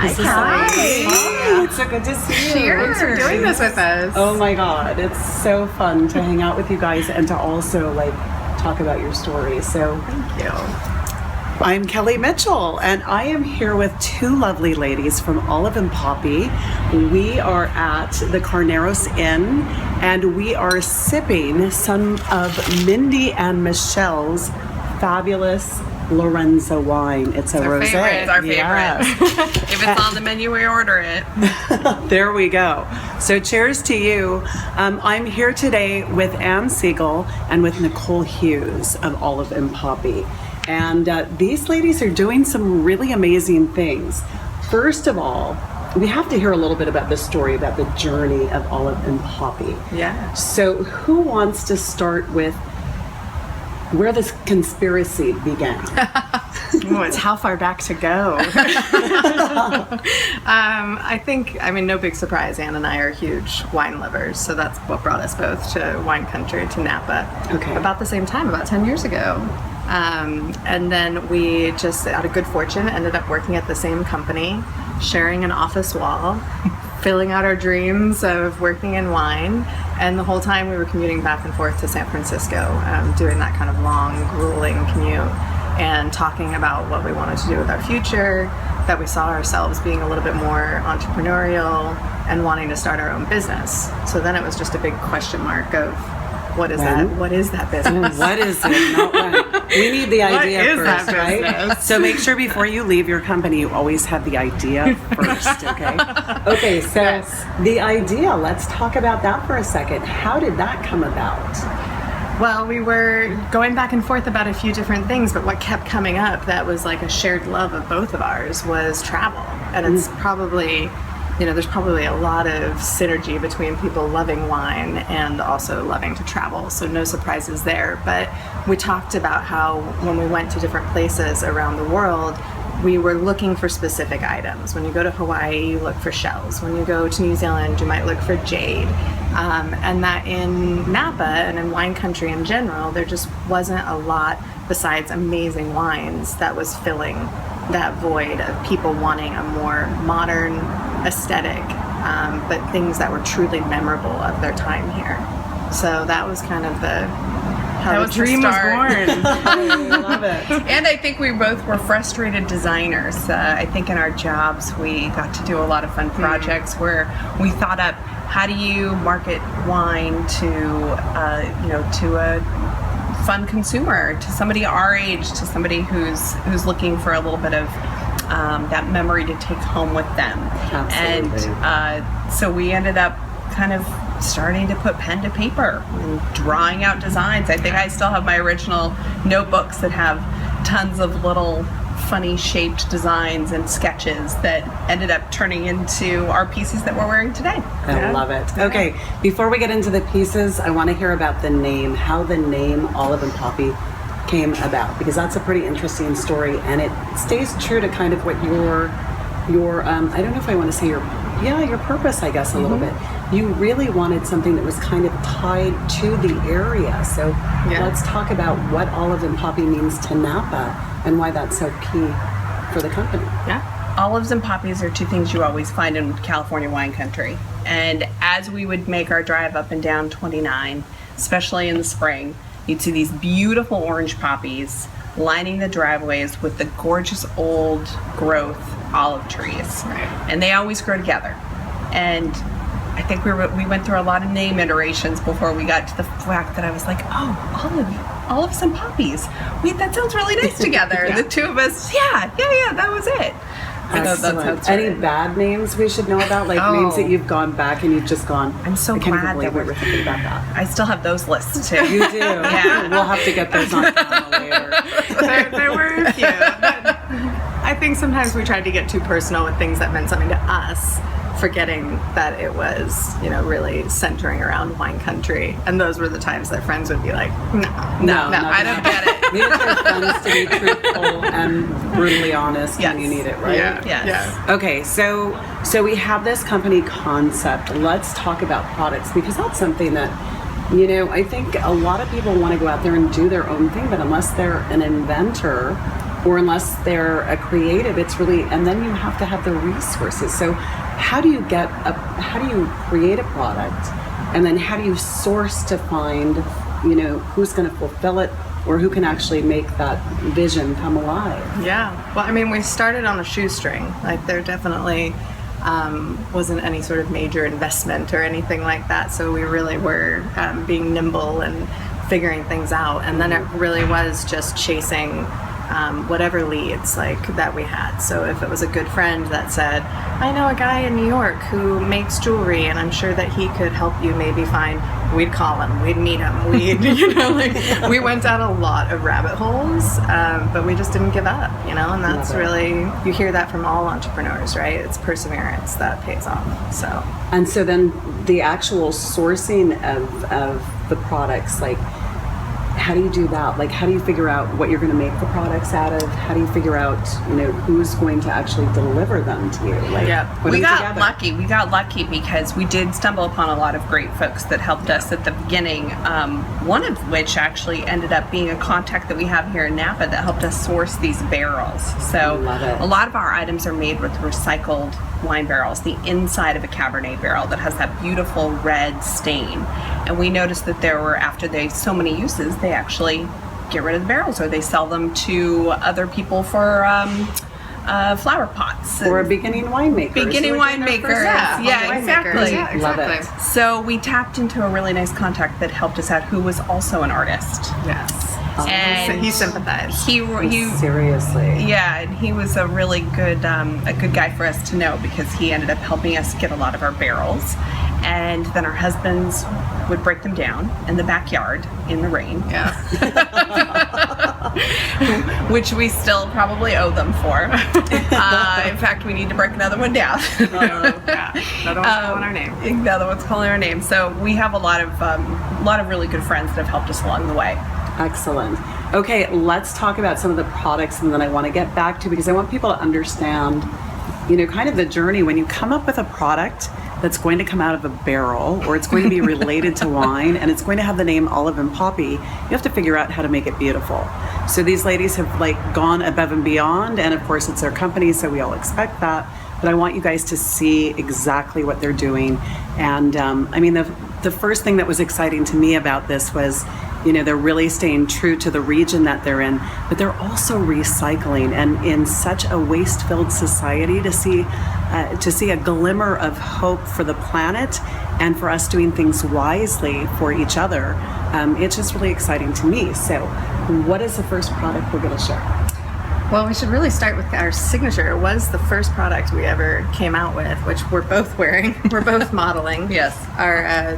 Hi, Kelly. Hi. It's so good to see you. Cheers. Thanks for doing this with us. Oh my God, it's so fun to hang out with you guys and to also talk about your story. So thank you. I'm Kelly Mitchell, and I am here with two lovely ladies from Olive and Poppy. We are at the Carneros Inn, and we are sipping some of Mindy and Michelle's fabulous Lorenzo wine. It's a rosé. It's our favorite. Yes. If it's on the menu, we order it. There we go. So cheers to you. I'm here today with Ann Siegel and with Nicole Hughes of Olive and Poppy. And these ladies are doing some really amazing things. First of all, we have to hear a little bit about the story, about the journey of Olive and Poppy. Yeah. So who wants to start with where this conspiracy began? Oh, it's how far back to go. No big surprise, Ann and I are huge wine lovers, so that's what brought us both to wine country, to Napa. Okay. About the same time, about 10 years ago. And then we just, out of good fortune, ended up working at the same company, sharing an office wall, filling out our dreams of working in wine. And the whole time we were commuting back and forth to San Francisco, doing that kind of long, grueling commute, and talking about what we wanted to do with our future, that we saw ourselves being a little bit more entrepreneurial and wanting to start our own business. So then it was just a big question mark of, what is that? What is that business? What is it? Not when. We need the idea first, right? So make sure before you leave your company, you always have the idea first, okay? Okay, so yes. The idea, let's talk about that for a second. How did that come about? Well, we were going back and forth about a few different things, but what kept coming up that was like a shared love of both of ours was travel. And it's probably, there's probably a lot of synergy between people loving wine and also loving to travel, so no surprises there. But we talked about how when we went to different places around the world, we were looking for specific items. When you go to Hawaii, you look for shells. When you go to New Zealand, you might look for jade. And that in Napa and in wine country in general, there just wasn't a lot besides amazing wines that was filling that void of people wanting a more modern aesthetic, but things that were truly memorable of their time here. So that was kind of how the dream was born. I love it. And I think we both were frustrated designers. I think in our jobs we got to do a lot of fun projects where we thought up how do you market wine to a fun consumer, to somebody our age, to somebody who's looking for a little bit of that memory to take home with them. Absolutely. And so we ended up kind of starting to put pen to paper and drawing out designs. I think I still have my original notebooks that have tons of little funny shaped designs and sketches that ended up turning into our pieces that we're wearing today. I love it. Okay, before we get into the pieces, I want to hear about the name, how the name Olive and Poppy came about, because that's a pretty interesting story, and it stays true to kind of what your I don't know if I want to say your purpose, I guess, a little bit. You really wanted something that was kind of tied to the area. So let's talk about what Olive and Poppy means to Napa and why that's so key for the company. Yeah. Olives and poppies are two things you always find in California wine country. And as we would make our drive up and down 29, especially in the spring, you'd see these beautiful orange poppies lining the driveways with the gorgeous old growth olive trees. Right. And they always grow together. And I think we went through a lot of name iterations before we got to the fact that I was like, oh, olives and poppies. Wait, that sounds really nice together. And the two of us, that was it. Excellent. Any bad names we should know about? Names that you've gone back and you've just gone, I'm so I can't glad even believe that we were thinking about that. I still have those lists too. You do? Yeah. We'll have to get those on camera later. There were a few. But I think sometimes we tried to get too personal with things that meant something to us, forgetting that it was, really centering around wine country. And those were the times that friends would be like, no, I don't get it. Need your friends to be truthful and brutally honest when you need it, right? Yeah. Yes. Yeah. Okay, so we have this company concept. Let's talk about products, because that's something that, I think a lot of people want to go out there and do their own thing, but unless they're an inventor, or unless they're a creative, it's really, and then you have to have the resources. So how do you create a product, and then how do you source to find, who's going to fulfill it, or who can actually make that vision come alive? Yeah. Well, I mean, we started on a shoestring. Like, there definitely wasn't any sort of major investment or anything like that. So we really were being nimble and figuring things out. And then it really was just chasing whatever leads that we had. So if it was a good friend that said, I know a guy in New York who makes jewelry and I'm sure that he could help you maybe find, we'd call him, we'd meet him, we went down a lot of rabbit holes, but we just didn't give up, and that's really, you hear that from all entrepreneurs, right? It's perseverance that pays off. And so then the actual sourcing of the products, how do you do that? How do you figure out what you're going to make the products out of? How do you figure out, who's going to actually deliver them to you? We got lucky. We got lucky because we did stumble upon a lot of great folks that helped us at the beginning. One of which actually ended up being a contact that we have here in Napa that helped us source these barrels. So a lot of our items are made with recycled wine barrels, the inside of a Cabernet barrel that has that beautiful red stain. And we noticed that there were, after so many uses, they actually get rid of the barrels or they sell them to other people for flower pots. Or beginning winemakers. Yeah, exactly. Yeah, Love exactly. it. So we tapped into a really nice contact that helped us out, who was also an artist. Yes. And he sympathized. He seriously. Yeah, and he was a really good guy for us to know because he ended up helping us get a lot of our barrels, and then our husbands would break them down in the backyard in the rain. Yeah. Which we still probably owe them for. In fact, we need to break another one down. Yeah. Another one's calling our name. Another one's calling our name. So we have a lot of really good friends that have helped us along the way. Excellent. Okay, let's talk about some of the products, and then I want to get back to, because I want people to understand, kind of the journey when you come up with a product that's going to come out of a barrel, or it's going to be related to wine, and it's going to have the name Olive and Poppy. You have to figure out how to make it beautiful. So these ladies have gone above and beyond, and of course it's their company, so we all expect that. But I want you guys to see exactly what they're doing. And the first thing that was exciting to me about this was, they're really staying true to the region that they're in, but they're also recycling. And in such a waste-filled society, to see a glimmer of hope for the planet and for us doing things wisely for each other, it's just really exciting to me. So what is the first product we're going to share? Well, we should really start with our signature. It was the first product we ever came out with, which we're both wearing. We're both modeling. Yes.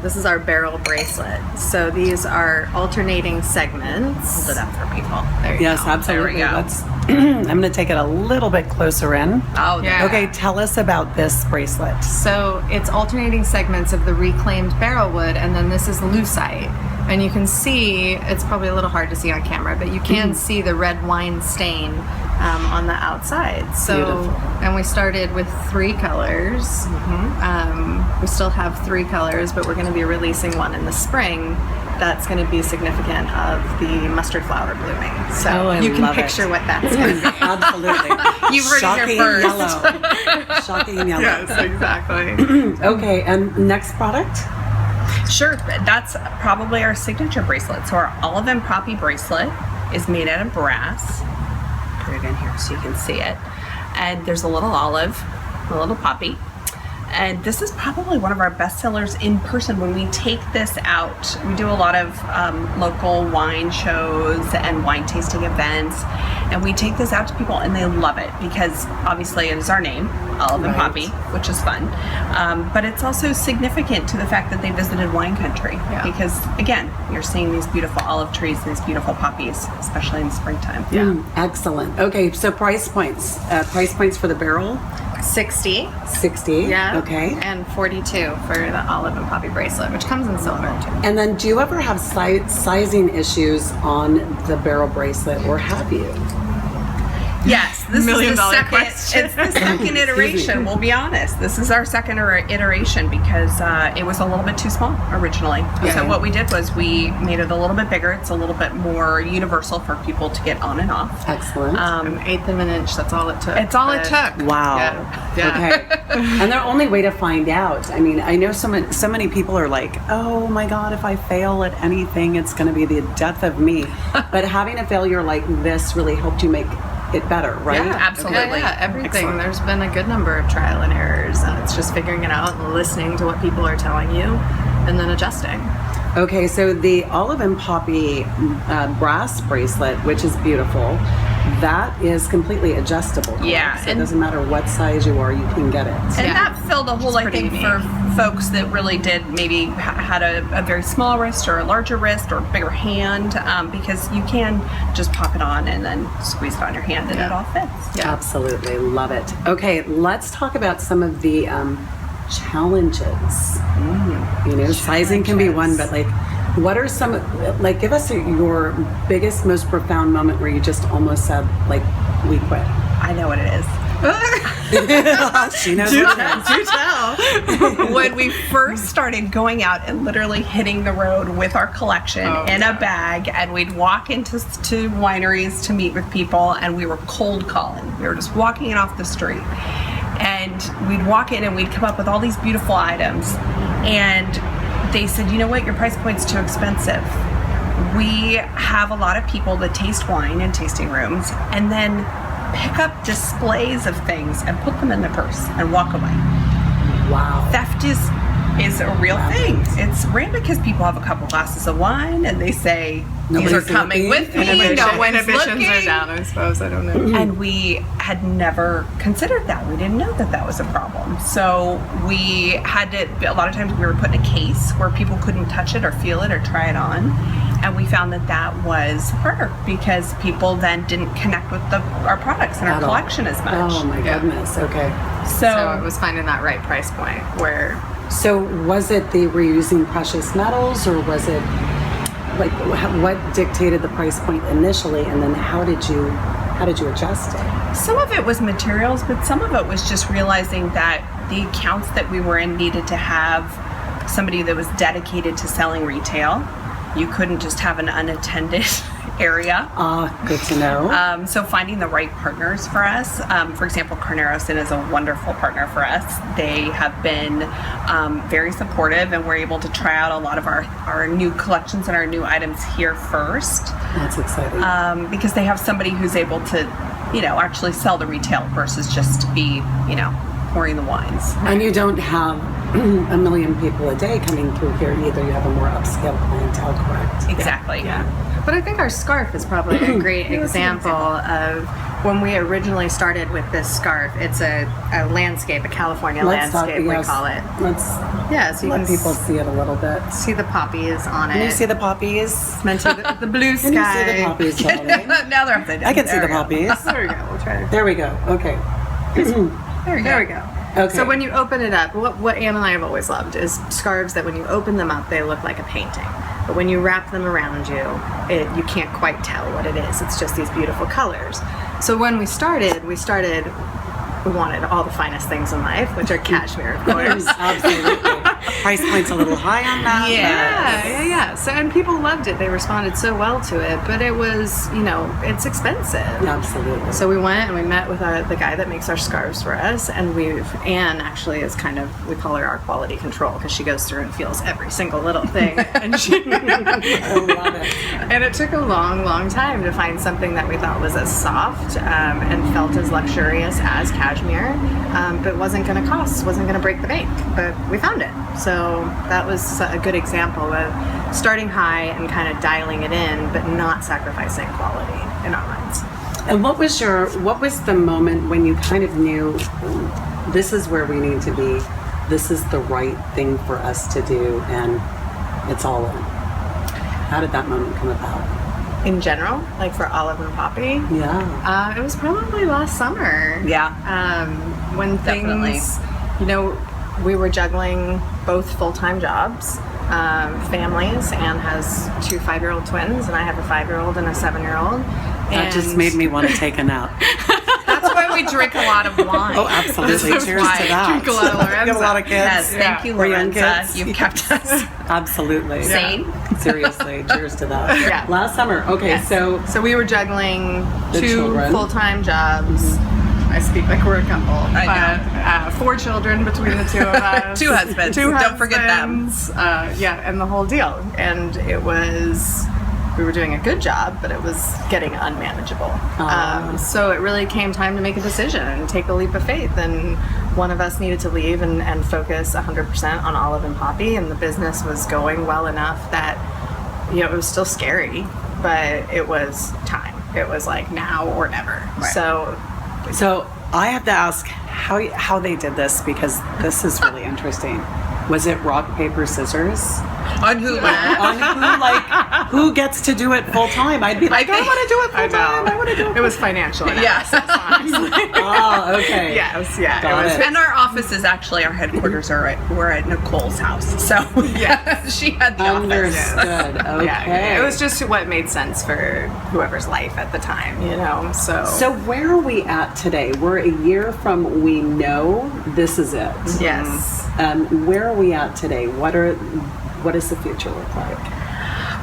This is our barrel bracelet. So these are alternating segments. Hold it up for people. There you Yes, go. absolutely. There we go. Let's. I'm going to take it a little bit closer in. Oh, Yeah. Okay, tell us about this bracelet. So it's alternating segments of the reclaimed barrel wood, and then this is lucite. And you can see, it's probably a little hard to see on camera, but you can see the red wine stain on the outside. So, Beautiful. and we started with 3 colors. We still have 3 colors, but we're going to be releasing one in the spring that's going to be significant of the mustard flower blooming. So I you can love picture it. what that's going to be. Absolutely. You've heard it here first. Yellow. Shocking yellow. Yes, exactly. Okay, and next product? Sure, that's probably our signature bracelet. So our Olive and Poppy bracelet is made out of brass. Put it in here so you can see it. And there's a little olive, a little poppy. And this is probably one of our best sellers in person. When we take this out, we do a lot of local wine shows and wine tasting events, and we take this out to people and they love it because obviously it is our name, Olive and Poppy, which is fun. But it's also significant to the fact that they visited wine country because, again, you're seeing these beautiful olive trees and these beautiful poppies, especially in the springtime. Excellent. Okay, so price points. Price points for the barrel? 60. 60. Yeah. Okay. And 42 for the Olive and Poppy bracelet, which comes in silver too. And then do you ever have sizing issues on the barrel bracelet, or have you? Yes, this $1 million is the second. question. It's the second iteration. We'll be honest. This is our second iteration because it was a little bit too small originally. Yeah. So what we did was we made it a little bit bigger. It's a little bit more universal for people to get on and off. Excellent. An eighth of an inch. That's all it took. It's all it But- took. Wow. Yeah. Okay. And the only way to find out, I mean, I know so many people are like, oh my God, if I fail at anything, it's going to be the death of me. But having a failure like this really helped you make it better, right? Yeah, absolutely. Yeah, everything. Excellent. There's been a good number of trial and errors, and it's just figuring it out and listening to what people are telling you, and then adjusting. Okay, so the olive and poppy brass bracelet, which is beautiful, that is completely adjustable. correct? Yeah, So it and- doesn't matter what size you are, you can get it. And Yeah. that filled a hole, I pretty think, unique. for folks that really did maybe had a very small wrist or a larger wrist or a bigger hand, because you can just pop it on and then squeeze it on your hand and it all fits. Yeah. Absolutely, love it. Okay, let's talk about some of the challenges. You know, sizing can be one, but like, what are some, like, give us your biggest, most profound moment where you just almost said, like, we quit. I know what it is. She knows Do what it is. tell. When we first started going out and literally hitting the road with our collection in a bag, and we'd walk into wineries to meet with people, and we were cold calling. We were just walking it off the street. And we'd walk in and we'd come up with all these beautiful items. And they said, you know what, your price point's too expensive. We have a lot of people that taste wine in tasting rooms and then pick up displays of things and put them in their purse and walk away. Wow. Theft is a real thing. It's random because people have a couple glasses of wine and they say, these are Nobody's coming looking. with me, no one's Inhibitions looking. are down, I suppose. I don't know. And we had never considered that. We didn't know that that was a problem. So we had to, a lot of times we were put in a case where people couldn't touch it or feel it or try it on. And we found that that was harder because people then didn't connect with our products and our At all. collection as much. Oh my Yeah. goodness. Okay. So it was finding that right price point where So was it the reusing precious metals, or was it like what dictated the price point initially, and then how did you adjust it? Some of it was materials, but some of it was just realizing that the accounts that we were in needed to have somebody that was dedicated to selling retail. You couldn't just have an unattended area. Good to know. So finding the right partners for us. For example, Carnerosin is a wonderful partner for us. They have been very supportive, and we're able to try out a lot of our new collections and our new items here first. That's exciting. Because they have somebody who's able to, actually sell the retail versus just be, pouring the wines. And you don't have a million people a day coming through here either. You have a more upscale clientele, correct? Exactly. Yeah. But I think our scarf is probably a great example of when we originally started with this scarf. It's a landscape, a California landscape, we call it. Let's Yeah, so you let can people see it a little bit. see the poppies on it. Can you see the poppies? It's meant to the blue sky. Can you see the poppies, darling? Now they're upside down. I can see There the we go. poppies. There we go. We'll try to. There we go. Okay. There we go. Okay. So when you open it up, what Anne and I have always loved is scarves that when you open them up, they look like a painting. But when you wrap them around you, you can't quite tell what it is. It's just these beautiful colors. So when we wanted all the finest things in life, which are cashmere, of course. Absolutely. Price point's a little high on that. Yeah. So, and people loved it. They responded so well to it, but it was, it's expensive. Absolutely. So we went and we met with the guy that makes our scarves for us, and Anne actually is we call her our quality control because she goes through and feels every single little thing. And I love it. and it took a long, long time to find something that we thought was as soft and felt as luxurious as cashmere, but wasn't going to break the bank. But we found it. So that was a good example of starting high and kind of dialing it in, but not sacrificing quality in our minds. And what was the moment when you kind of knew this is where we need to be, this is the right thing for us to do, and it's all in? How did that moment come about? In general, like for Olive and Poppy, Yeah. it was probably last summer. Yeah. When Definitely. things, we were juggling both full-time jobs, families. Anne has 2 5-year-old twins, and I have a 5-year-old and a 7-year-old. That just made me want to take a nap. That's we drink a lot of wine. Oh, absolutely. This is Cheers why. to that. Drink a lot of Lorenza. You have a lot of kids. Yes, thank you, We're young Lorenza. kids. You've kept us Absolutely. sane. Seriously, cheers to that. Yeah. Last summer. Okay, Yes. so we were juggling The 2 children. full-time jobs. I speak like we're a couple. I But 4 children between the 2 of us. 2 husbands. 2 Don't forget them. husbands, yeah, and the whole deal. And we were doing a good job, but it was getting unmanageable. So it really came time to make a decision and take a leap of faith. And one of us needed to leave and focus 100% on Olive and Poppy. And the business was going well enough that, it was still scary, but it was time. It was like now or never. Right. So I have to ask how they did this, because this is really interesting. Was it rock, paper, scissors? On who? On who gets to do it full time? I'd be like, I want to do it full time. I want to do it. It was financial Yes. analysis, honestly. Oh, okay. Yes, yeah. Got it was it. And our offices, actually, our headquarters we're at Nicole's house. So she had the office. Understood. Okay. Yeah, it was just what made sense for whoever's life at the time, So where are we at today? We're a year from we know this is it. Yes. Where are we at today? What does the future look like?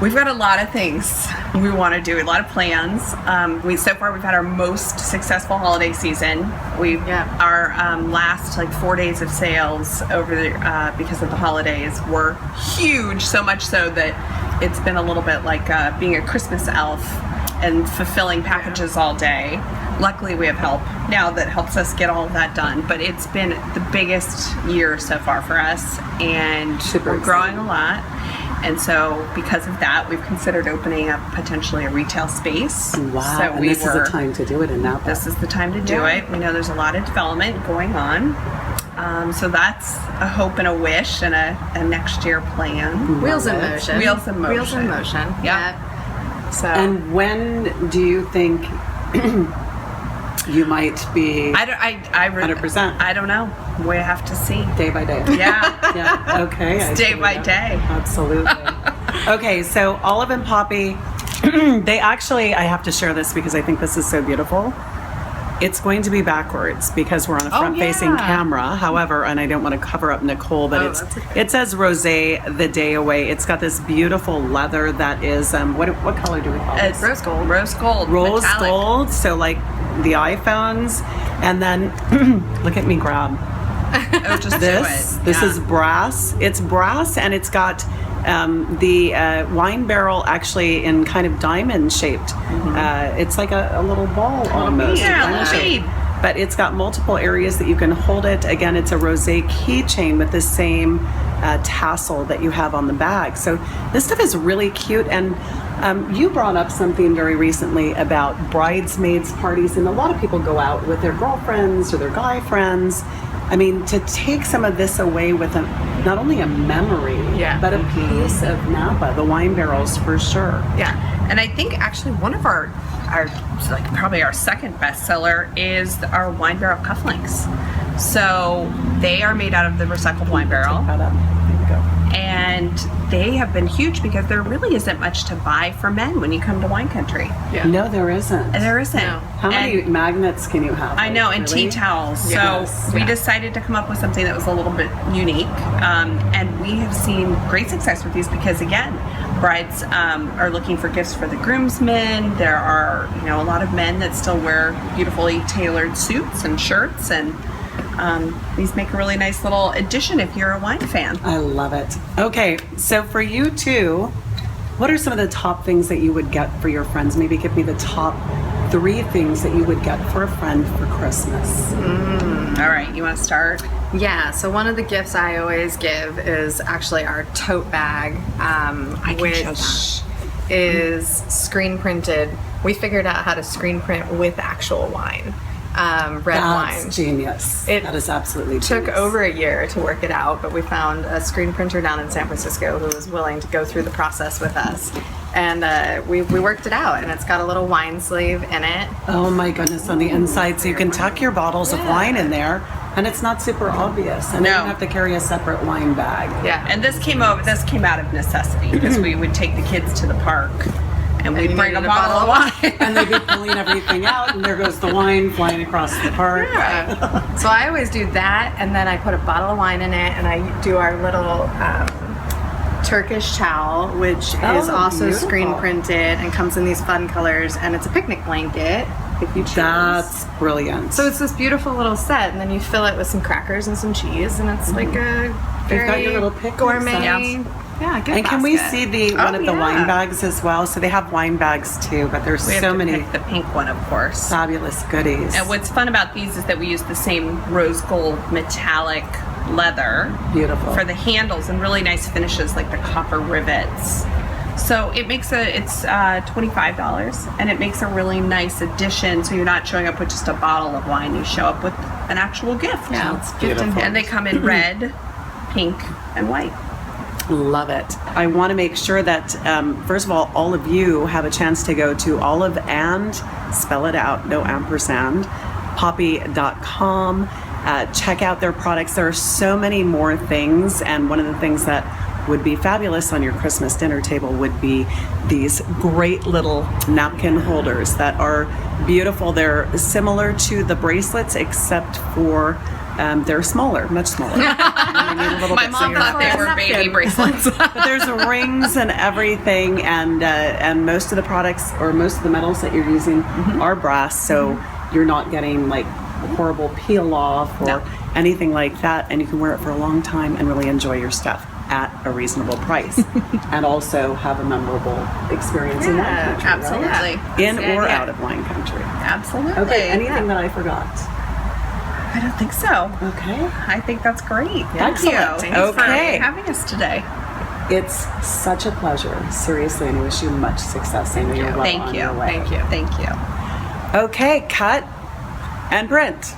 We've got a lot of things we want to do, a lot of plans. So far we've had our most successful holiday season. Our last 4 days of sales over because of the holidays were huge, so much so that it's been a little bit like being a Christmas elf and fulfilling packages all day. Luckily, we have help now that helps us get all of that done. But it's been the biggest year so far for us, and Super we're growing a lot. And so, because of that, we've considered opening up potentially a retail space. Wow! So and this is the time to do it in Napa. This is the time to do it. We know there's a lot of development going on. So that's a hope and a wish and a next year plan. Wheels in motion. Wheels in motion. Wheels in motion. Yeah. So. And when do you think you might be 100%? I don't know. We have to see. Day by day. Yeah. Yeah. Okay. It's day by day. Absolutely. Okay. So Olive and Poppy, they actually, I have to share this because I think this is so beautiful. It's going to be backwards because we're on a front-facing camera. However, and I don't want to cover up Nicole, but it says Rosé the Day Away. It's got this beautiful leather that is what color do we call it? It's rose gold. Rose gold. Rose metallic. gold. So like the iPhones, and then look at me grab Oh, just this. do it. This Yeah. is brass. It's brass, and it's got the wine barrel actually in kind of diamond shaped. It's like a little ball almost. Yeah, a diamond little shaped. bead. But it's got multiple areas that you can hold it. Again, it's a rosé keychain with the same tassel that you have on the bag. So this stuff is really cute. And you brought up something very recently about bridesmaids parties, and a lot of people go out with their girlfriends or their guy friends. I mean, to take some of this away with not only a memory, but a piece of Napa, the wine barrels for sure. Yeah, and I think actually one of our probably our second bestseller is our wine barrel cufflinks. So they are made out of the recycled wine barrel. Take that up. There you go. And they have been huge because there really isn't much to buy for men when you come to wine country. Yeah. No, there isn't. And there isn't. No. How many magnets can you have? I know, and Really? tea towels. Yes. So we decided to come up with something that was a little bit unique. And we have seen great success with these because, again, brides are looking for gifts for the groomsmen. There are, a lot of men that still wear beautifully tailored suits and shirts, and these make a really nice little addition if you're a wine fan. I love it. Okay, so for you two, what are some of the top things that you would get for your friends? Maybe give me the top 3 things that you would get for a friend for Christmas. All right, you want to start? Yeah, so one of the gifts I always give is actually our tote bag, which is screen printed. We figured out how to screen print with actual wine, red wine. That's genius. That is absolutely genius. Took over a year to work it out, but we found a screen printer down in San Francisco who was willing to go through the process with us. And we worked it out, and it's got a little wine sleeve in it. Oh my goodness, on the inside, so you can tuck your bottles of wine in there, and it's not super obvious. And you don't have to carry a separate wine bag. Yeah, and this came out of necessity because we would take the kids to the park and we'd you bring a needed bottle of wine. And they'd be pulling everything out, and there goes the wine flying across the park. Yeah. So I always do that, and then I put a bottle of wine in it, and I do our little Turkish towel, which is also beautiful. screen printed and comes in these fun colors, and it's a picnic blanket if you choose. That's brilliant. So it's this beautiful little set, and then you fill it with some crackers and some cheese, and it's like a very got your little picnic gourmet. set. Yeah, gift and can we basket. see the one of the yeah. wine bags as well? So they have wine bags too, but there's We have so to many pick the pink one, of course. fabulous goodies. And what's fun about these is that we use the same rose gold metallic leather Beautiful. for the handles and really nice finishes like the copper rivets. So it makes it's $25, and it makes a really nice addition. So you're not showing up with just a bottle of wine; you show up with an actual gift. Yeah, it's gift beautiful. in hand. And they come in red, pink, and white. Love it. I want to make sure that, first of all of you have a chance to go to olive and, spell it out, no ampersand, poppy.com. Check out their products. There are so many more things, and one of the things that would be fabulous on your Christmas dinner table would be these great little napkin holders that are beautiful. They're similar to the bracelets, except for they're smaller, much smaller. And they need a little My bit mom bigger. thought they were baby bracelets. But there's rings and everything, and most of the products or most of the metals that you're using are brass, so you're not getting like horrible peel off or anything like that, and you can wear it for a long time and really enjoy your stuff at a reasonable price, and also have a memorable experience in wine country. Absolutely. Right? In Yeah, or yeah. out of wine country. Absolutely. Okay, anything that I forgot? I don't think so. Okay. I think that's great. Thank Excellent. you. Thanks for Okay. having us today. It's such a pleasure, seriously, and I wish you much success. I know you're well Thank on you. your way. Thank you. Thank you. Okay, cut and print.